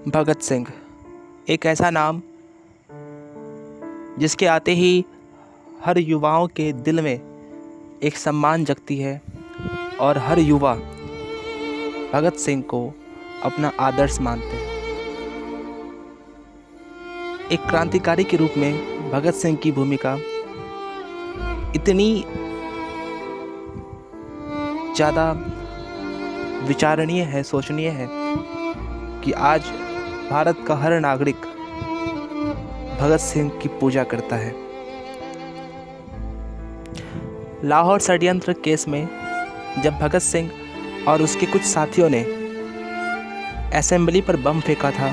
भगत सिंह एक ऐसा नाम जिसके आते ही हर युवाओं के दिल में एक सम्मान जगती है और हर युवा भगत सिंह को अपना आदर्श मानते हैं। एक क्रांतिकारी के रूप में भगत सिंह की भूमिका इतनी ज़्यादा विचारणीय है, सोचनीय है कि आज भारत का हर नागरिक भगत सिंह की पूजा करता है। लाहौर षड्यंत्र केस में जब भगत सिंह और उसके कुछ साथियों ने असेंबली पर बम फेंका था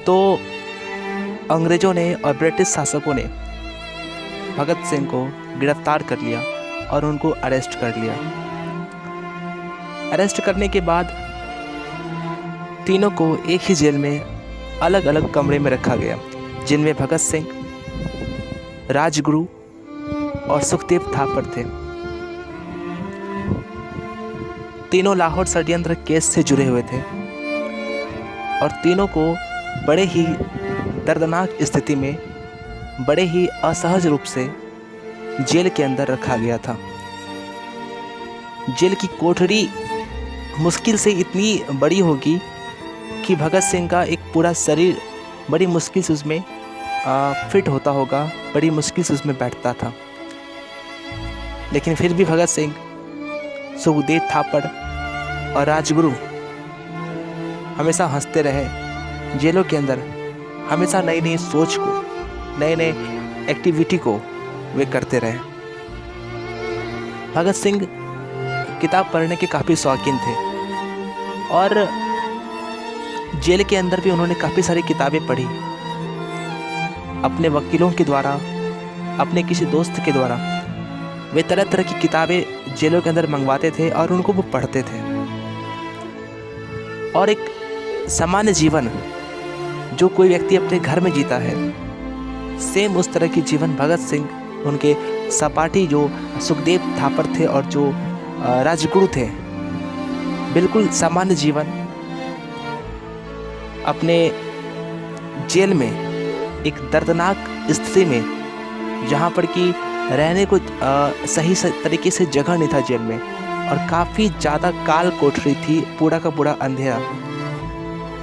तो अंग्रेज़ों ने और ब्रिटिश शासकों ने भगत सिंह को गिरफ्तार कर लिया और उनको अरेस्ट कर लिया। अरेस्ट करने के बाद तीनों को एक ही जेल में अलग अलग कमरे में रखा गया, जिनमें भगत सिंह, राजगुरु और सुखदेव थापर थे। तीनों लाहौर षड्यंत्र केस से जुड़े हुए थे और तीनों को बड़े ही दर्दनाक स्थिति में, बड़े ही असहज रूप से जेल के अंदर रखा गया था। जेल की कोठरी मुश्किल से इतनी बड़ी होगी कि भगत सिंह का एक पूरा शरीर बड़ी मुश्किल से उसमें फिट होता होगा, बड़ी मुश्किल से उसमें बैठता था। लेकिन फिर भी भगत सिंह, सुखदेव थापड़ और राजगुरु हमेशा हंसते रहे। जेलों के अंदर हमेशा नई नई सोच को, नए नए एक्टिविटी को वे करते रहे। भगत सिंह किताब पढ़ने के काफ़ी शौकीन थे और जेल के अंदर भी उन्होंने काफ़ी सारी किताबें पढ़ी। अपने वकीलों के द्वारा, अपने किसी दोस्त के द्वारा वे तरह तरह की किताबें जेलों के अंदर मंगवाते थे और उनको वो पढ़ते थे। और एक सामान्य जीवन जो कोई व्यक्ति अपने घर में जीता है, सेम उस तरह की जीवन भगत सिंह, उनके सपाटी जो सुखदेव थापर थे और जो राजगुरु थे, बिल्कुल सामान्य जीवन अपने जेल में एक दर्दनाक स्थिति में, जहाँ पर कि रहने को सही तरीके से जगह नहीं था जेल में और काफ़ी ज़्यादा काल कोठरी थी, पूरा का पूरा अंधेरा।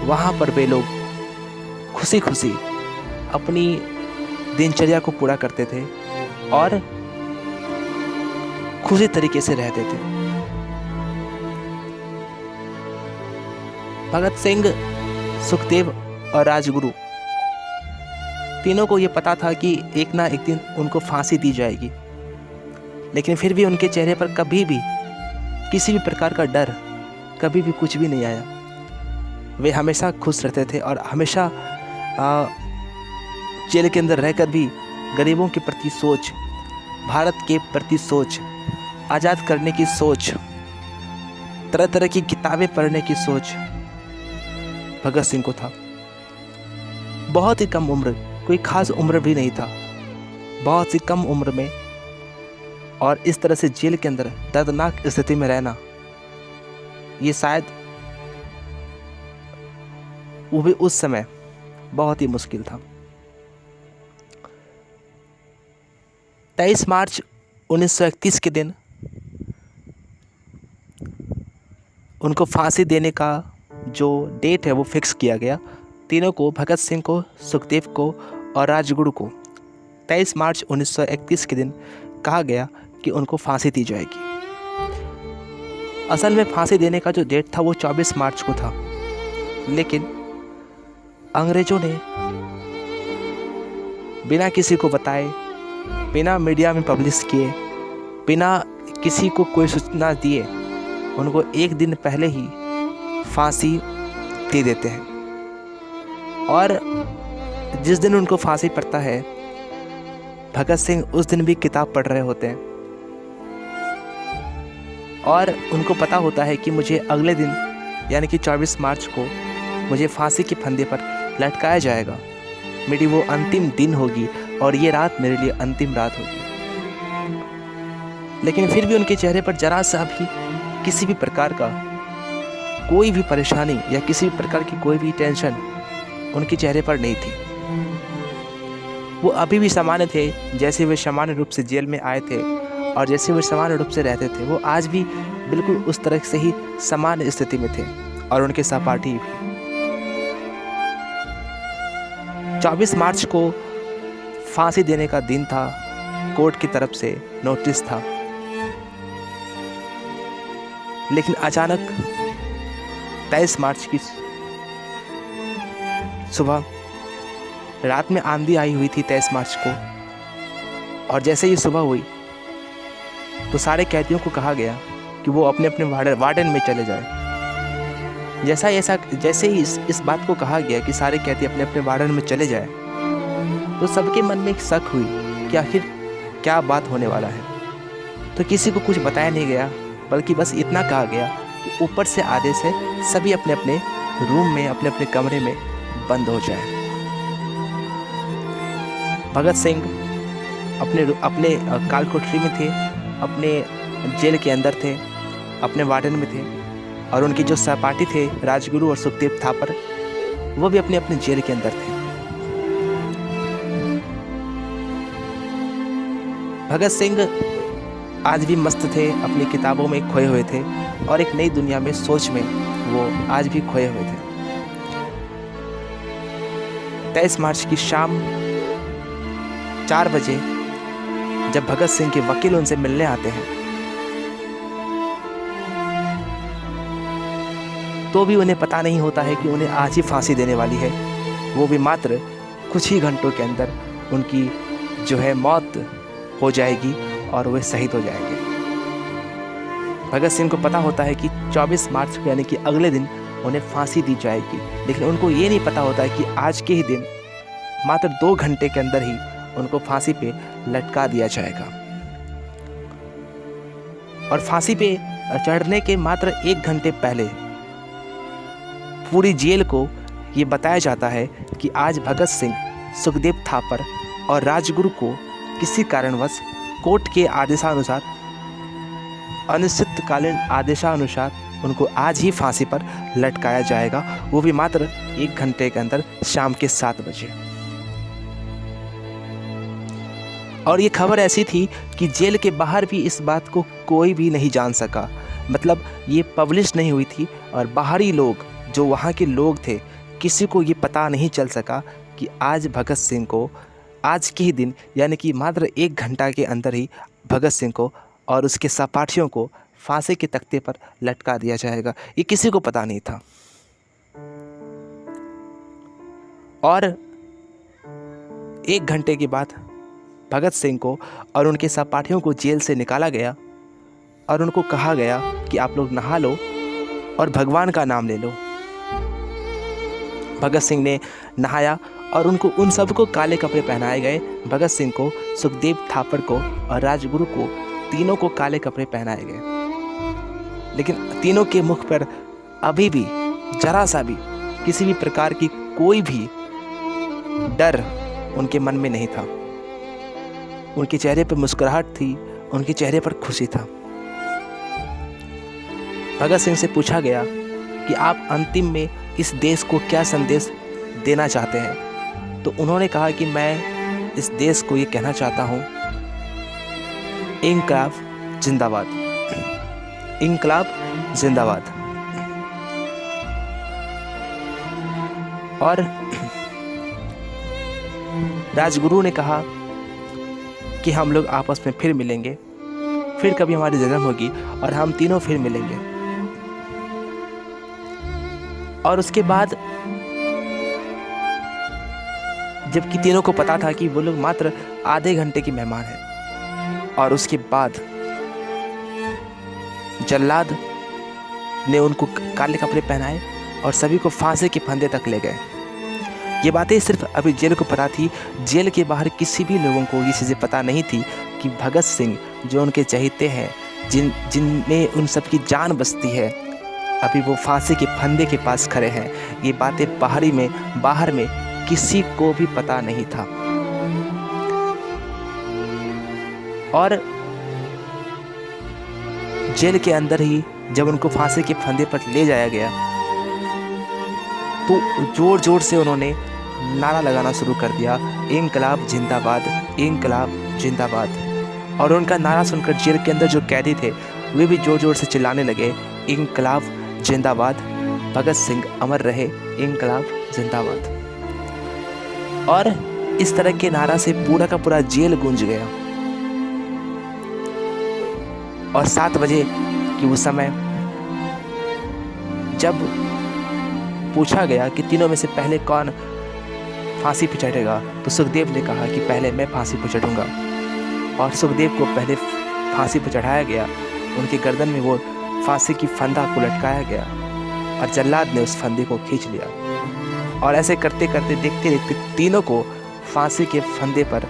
वहाँ पर वे लोग खुशी खुशी अपनी दिनचर्या को पूरा करते थे और खुशी तरीके से रहते थे। भगत सिंह, सुखदेव और राजगुरु तीनों को ये पता था कि एक ना एक दिन उनको फांसी दी जाएगी, लेकिन फिर भी उनके चेहरे पर कभी भी किसी भी प्रकार का डर, कभी भी कुछ भी नहीं आया। वे हमेशा खुश रहते थे और हमेशा जेल के अंदर रहकर भी गरीबों के प्रति सोच, भारत के प्रति सोच, आज़ाद करने की सोच, तरह तरह की किताबें पढ़ने की सोच भगत सिंह को था। बहुत ही कम उम्र, कोई ख़ास उम्र भी नहीं था, बहुत ही कम उम्र में और इस तरह से जेल के अंदर दर्दनाक स्थिति में रहना, ये शायद वो भी उस समय बहुत ही मुश्किल था। 23 मार्च 1931 के दिन उनको फांसी देने का जो डेट है वो फिक्स किया गया। तीनों को, भगत सिंह को, सुखदेव को और राजगुरु को 23 मार्च 1931 के दिन कहा गया कि उनको फांसी दी जाएगी। असल में फांसी देने का जो डेट था वो 24 मार्च को था, लेकिन अंग्रेज़ों ने बिना किसी को बताए, बिना मीडिया में पब्लिश किए, बिना किसी को कोई सूचना दिए उनको एक दिन पहले ही फांसी दे देते हैं। और जिस दिन उनको फांसी पड़ता है, भगत सिंह उस दिन भी किताब पढ़ रहे होते हैं और उनको पता होता है कि मुझे अगले दिन यानी कि 24 मार्च को मुझे फांसी के फंदे पर लटकाया जाएगा। मेरी वो अंतिम दिन होगी और ये रात मेरे लिए अंतिम रात होगी। लेकिन फिर भी उनके चेहरे पर जरा सा भी किसी भी प्रकार का कोई भी परेशानी या किसी भी प्रकार की कोई भी टेंशन उनके चेहरे पर नहीं थी। वो अभी भी सामान्य थे, जैसे वे सामान्य रूप से जेल में आए थे और जैसे वे सामान्य रूप से रहते थे, वो आज भी बिल्कुल उस तरह से ही सामान्य स्थिति में थे और उनके सहपाठी भी। 24 मार्च को फांसी देने का दिन था। कोर्ट की तरफ से नोटिस था, लेकिन अचानक 23 मार्च की सुबह, रात में आंधी आई हुई थी 23 मार्च को, और जैसे ही सुबह हुई तो सारे कैदियों को कहा गया कि वो अपने अपने वार्डन में चले जाए। जैसे ही इस बात को कहा गया कि सारे कैदी अपने अपने वार्डन में चले जाए, तो सबके मन में एक शक हुई कि आखिर क्या बात होने वाला है। तो किसी को कुछ बताया नहीं गया, बल्कि बस इतना कहा गया कि ऊपर से आदेश है सभी अपने अपने रूम में, अपने अपने कमरे में बंद हो जाए। भगत सिंह अपने काल कोठरी में थे, अपने जेल के अंदर थे, अपने वार्डन में थे, और उनके जो सहपाठी थे राजगुरु और सुखदेव थापर, वो भी अपने अपने जेल के अंदर थे। भगत सिंह आज भी मस्त थे, अपनी किताबों में खोए हुए थे और एक नई दुनिया में, सोच में वो आज भी खोए हुए थे। 23 मार्च की शाम 4 बजे जब भगत सिंह के वकील उनसे मिलने आते हैं, तो भी उन्हें पता नहीं होता है कि उन्हें आज ही फांसी देने वाली है। वो भी मात्र कुछ ही घंटों के अंदर उनकी जो है मौत हो जाएगी और वे शहीद हो जाएंगे। भगत सिंह को पता होता है कि 24 मार्च को यानी कि अगले दिन उन्हें फांसी दी जाएगी, लेकिन उनको ये नहीं पता होता है कि आज के ही दिन मात्र 2 घंटे के अंदर ही उनको फांसी पे लटका दिया जाएगा। और फांसी पे चढ़ने के मात्र 1 घंटे पहले पूरी जेल को ये बताया जाता है कि आज भगत सिंह, सुखदेव थापर और राजगुरु को किसी कारणवश कोर्ट के आदेशानुसार, अनिश्चितकालीन आदेशानुसार उनको आज ही फांसी पर लटकाया जाएगा, वो भी मात्र 1 घंटे के अंदर, शाम के 7 बजे। और ये खबर ऐसी थी कि जेल के बाहर भी इस बात को कोई भी नहीं जान सका, मतलब ये पब्लिश नहीं हुई थी, और बाहरी लोग, जो वहाँ के लोग थे, किसी को ये पता नहीं चल सका कि आज भगत सिंह को, आज के ही दिन यानी कि मात्र 1 घंटा के अंदर ही भगत सिंह को और उसके सहपाठियों को फांसी के तख्ते पर लटका दिया जाएगा। ये किसी को पता नहीं था। और 1 घंटे के बाद भगत सिंह को और उनके सहपाठियों को जेल से निकाला गया और उनको कहा गया कि आप लोग नहा लो और भगवान का नाम ले लो। भगत सिंह ने नहाया और उन सबको काले कपड़े पहनाए गए। भगत सिंह को, सुखदेव थापर को और राजगुरु को, तीनों को काले कपड़े पहनाए गए। लेकिन तीनों के मुख पर अभी भी जरा सा भी किसी भी प्रकार की कोई भी डर उनके मन में नहीं था। उनके चेहरे पर मुस्कुराहट थी, उनके चेहरे पर खुशी था। भगत सिंह से पूछा गया कि आप अंतिम में इस देश को क्या संदेश देना चाहते हैं, तो उन्होंने कहा कि मैं इस देश को ये कहना चाहता हूँ, इंकलाब जिंदाबाद, इंकलाब जिंदाबाद। और राजगुरु ने कहा कि हम लोग आपस में फिर मिलेंगे, फिर कभी हमारी जन्म होगी और हम तीनों फिर मिलेंगे। और उसके बाद जबकि तीनों को पता था कि वो लोग मात्र आधे घंटे की मेहमान हैं, और उसके बाद जल्लाद ने उनको काले कपड़े पहनाए और सभी को फांसी के फंदे तक ले गए। ये बातें सिर्फ अभी जेल को पता थी। जेल के बाहर किसी भी लोगों को ये चीज़ें पता नहीं थी कि भगत सिंह जो उनके चहेते हैं, जिनमें उन सब की जान बसती है, अभी वो फांसी के फंदे के पास खड़े हैं। ये बातें बाहर में किसी को भी पता नहीं था। और जेल के अंदर ही जब उनको फांसी के फंदे पर ले जाया गया तो जोर जोर से उन्होंने नारा लगाना शुरू कर दिया, इंकलाब जिंदाबाद, इंकलाब जिंदाबाद। और उनका नारा सुनकर जेल के अंदर जो कैदी थे वे भी जोर जोर से चिल्लाने लगे, इंकलाब जिंदाबाद, भगत सिंह अमर रहे, इंकलाब जिंदाबाद। और इस तरह के नारा से पूरा का पूरा जेल गूंज गया। और 7 बजे की उस समय जब पूछा गया कि तीनों में से पहले कौन फांसी पर चढ़ेगा, तो सुखदेव ने कहा कि पहले मैं फांसी पर चढ़ूंगा। और सुखदेव को पहले फांसी पर चढ़ाया गया। उनके गर्दन में वो फांसी की फंदा को लटकाया गया और जल्लाद ने उस फंदे को खींच लिया। और ऐसे करते करते देखते देखते तीनों को फांसी के फंदे पर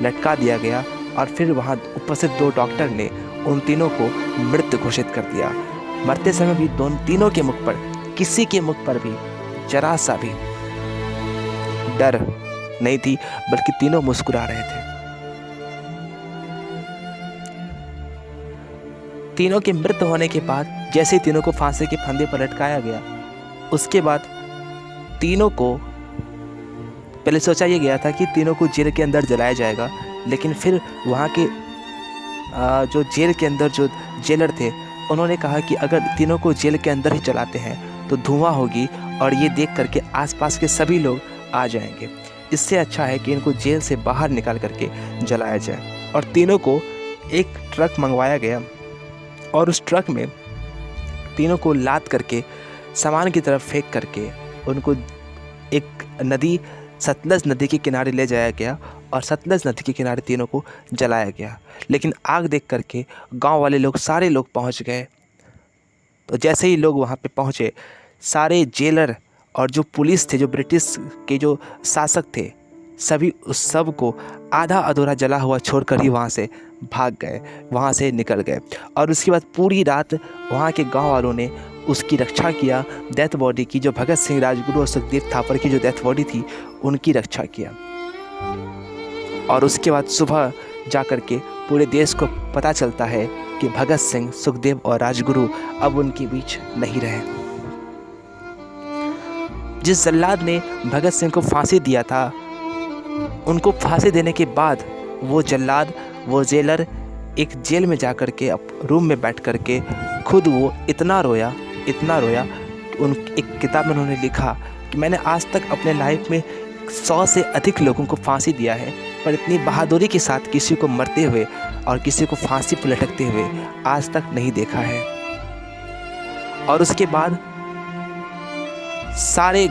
लटका दिया गया। और फिर वहाँ उपस्थित 2 डॉक्टर ने उन तीनों को मृत घोषित कर दिया। मरते समय भी तीनों के मुख पर, किसी के मुख पर भी जरा सा भी डर नहीं थी, बल्कि तीनों मुस्कुरा रहे थे। तीनों के मृत होने के बाद जैसे ही तीनों को फांसी के फंदे पर लटकाया गया, उसके बाद तीनों को पहले सोचा ये गया था कि तीनों को जेल के अंदर जलाया जाएगा, लेकिन फिर वहाँ के जो जेल के अंदर जो जेलर थे उन्होंने कहा कि अगर तीनों को जेल के अंदर ही जलाते हैं तो धुआं होगी और ये देख करके आसपास के सभी लोग आ जाएंगे। इससे अच्छा है कि इनको जेल से बाहर निकाल करके जलाया जाए। और तीनों को एक ट्रक मंगवाया गया और उस ट्रक में तीनों को लाद करके सामान की तरफ फेंक करके उनको एक नदी, सतलज नदी के किनारे ले जाया गया और सतलज नदी के किनारे तीनों को जलाया गया। लेकिन आग देख करके गांव वाले लोग, सारे लोग पहुंच गए। तो जैसे ही लोग वहां पे पहुंचे, सारे जेलर और जो पुलिस थे, जो ब्रिटिश के जो शासक थे, सभी उस सब को आधा अधूरा जला हुआ छोड़कर ही वहाँ से भाग गए, वहाँ से निकल गए। और उसके बाद पूरी रात वहाँ के गांव वालों ने उसकी रक्षा किया, डेथ बॉडी की, जो भगत सिंह, राजगुरु और सुखदेव थापर की जो डेथ बॉडी थी उनकी रक्षा किया। और उसके बाद सुबह जा कर के पूरे देश को पता चलता है कि भगत सिंह, सुखदेव और राजगुरु अब उनके बीच नहीं रहे। जिस जल्लाद ने भगत सिंह को फांसी दिया था, उनको फांसी देने के बाद वो जल्लाद, वो जेलर एक जेल में जा कर के रूम में बैठ कर के खुद वो इतना रोया कि एक किताब में उन्होंने लिखा कि मैंने आज तक अपने लाइफ में 100 से अधिक लोगों को फांसी दिया है, पर इतनी बहादुरी के साथ किसी को मरते हुए और किसी को फांसी पर लटकते हुए आज तक नहीं देखा है। और उसके बाद सारे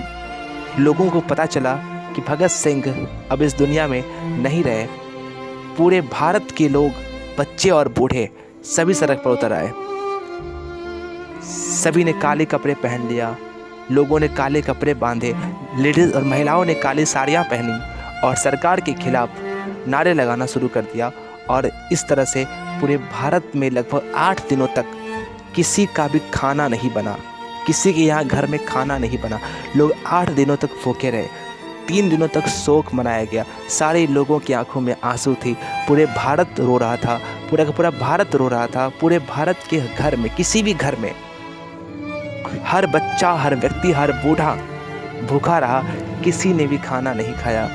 लोगों को पता चला कि भगत सिंह अब इस दुनिया में नहीं रहे। पूरे भारत के लोग, बच्चे और बूढ़े, सभी सड़क पर उतर आए। सभी ने काले कपड़े पहन लिया, लोगों ने काले कपड़े बांधे, लेडीज और महिलाओं ने काली साड़ियाँ पहनी और सरकार के खिलाफ नारे लगाना शुरू कर दिया। और इस तरह से पूरे भारत में लगभग 8 दिनों तक किसी का भी खाना नहीं बना, किसी के यहाँ घर में खाना नहीं बना। लोग 8 दिनों तक भूखे रहे। 3 दिनों तक शोक मनाया गया। सारे लोगों की आंखों में आंसू थी। पूरे भारत रो रहा था, पूरा का पूरा भारत रो रहा था। पूरे भारत के घर में, किसी भी घर में, हर बच्चा, हर व्यक्ति, हर बूढ़ा भूखा रहा, किसी ने भी खाना नहीं खाया।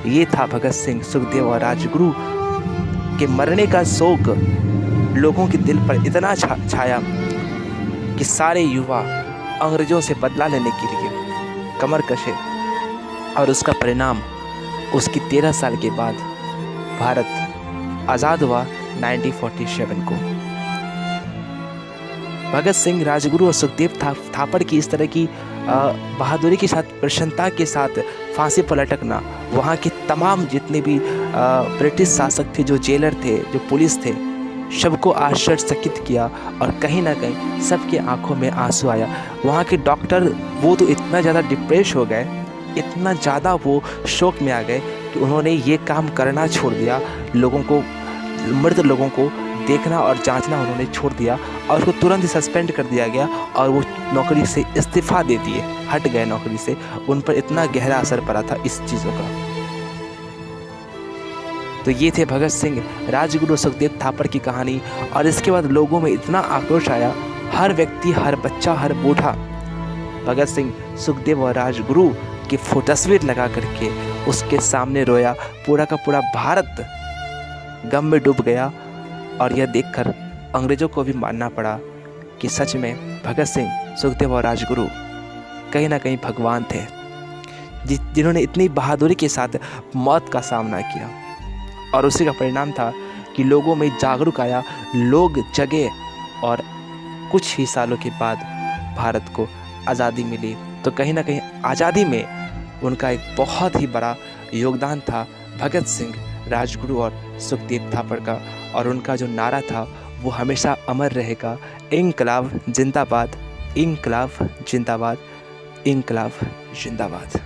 ये था भगत सिंह, सुखदेव और राजगुरु के मरने का शोक लोगों के दिल पर इतना छाया कि सारे युवा अंग्रेजों से बदला लेने के लिए कमर कसे। और उसका परिणाम, उसकी 13 साल के बाद भारत आज़ाद हुआ 1947 को। भगत सिंह, राजगुरु और सुखदेव थापर की इस तरह की बहादुरी के साथ, प्रसन्नता के साथ फांसी पर लटकना वहाँ के तमाम जितने भी ब्रिटिश शासक थे, जो जेलर थे, जो पुलिस थे, सबको आश्चर्यचकित किया। और कहीं ना कहीं सबके आंखों में आंसू आया। वहाँ के डॉक्टर, वो तो इतना ज़्यादा डिप्रेस हो गए, इतना ज़्यादा वो शोक में आ गए कि उन्होंने ये काम करना छोड़ दिया। लोगों को, मृत लोगों को देखना और जांचना उन्होंने छोड़ दिया और उसको तुरंत ही सस्पेंड कर दिया गया और वो नौकरी से इस्तीफ़ा दे दिए, हट गए नौकरी से। उन पर इतना गहरा असर पड़ा था इस चीज़ों का। तो ये थे भगत सिंह, राजगुरु, सुखदेव थापर की कहानी। और इसके बाद लोगों में इतना आक्रोश आया, हर व्यक्ति, हर बच्चा, हर बूढ़ा भगत सिंह, सुखदेव और राजगुरु की तस्वीर लगा करके उसके सामने रोया। पूरा का पूरा भारत गम में डूब गया और यह देखकर अंग्रेज़ों को भी मानना पड़ा कि सच में भगत सिंह, सुखदेव और राजगुरु कहीं ना कहीं भगवान थे, जिन्होंने इतनी बहादुरी के साथ मौत का सामना किया। और उसी का परिणाम था कि लोगों में जागरूक आया, लोग जगे और कुछ ही सालों के बाद भारत को आज़ादी मिली। तो कहीं ना कहीं आज़ादी में उनका एक बहुत ही बड़ा योगदान था भगत सिंह, राजगुरु और सुखदेव थापड़ का। और उनका जो नारा था वो हमेशा अमर रहेगा, इंकलाब जिंदाबाद, इंकलाब जिंदाबाद, इंकलाब जिंदाबाद।